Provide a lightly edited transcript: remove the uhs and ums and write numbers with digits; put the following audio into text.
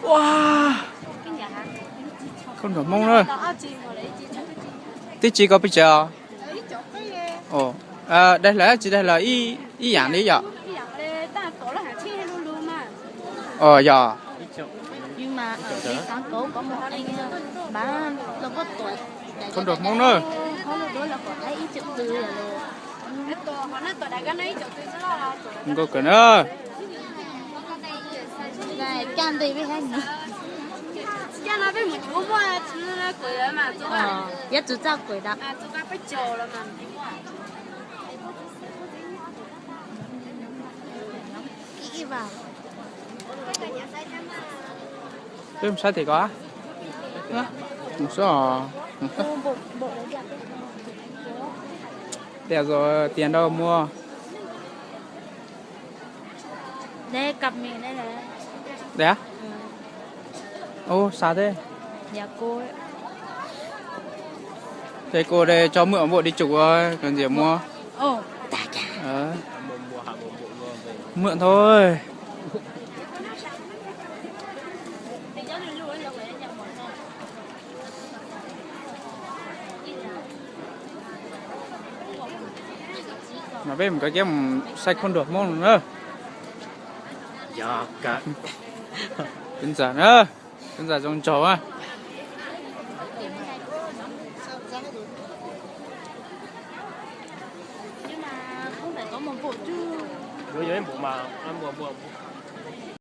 Wow, con đổ mông nữa. Tí chị có bây giờ. Ồ, đây là chỉ đây là y dạng đấy giờ. Giờ. Nhưng mà ở cái quán cấu có một anh bán nó có tuổi. Con đổ mông nữa. Không được là có thấy ít chữ từ rồi. Không có cái nữa. Này can đây với anh nữa. Can nó với một chú mua nó quỷ rồi mà chú à. Nhất chú ra quỷ đó. À chú đã phải chờ rồi mà. Kỹ vào. Cái sao thì có. Một số. Để rồi tiền đâu mua. Đây cặp mình đây là. Đấy á? Ô, sao thế? Nhà cô ấy. Thế cô đây cho mượn bộ đi chụp thôi, cần gì mua? Ồ, mượn thôi. Mà biết một cái kiếm sạch không được món nữa. Dạ cả. Đơn giản nữa. Đơn giản trong chó á. nhưng mà không phải có một bộ chứ. Đối với bộ mà ăn bộ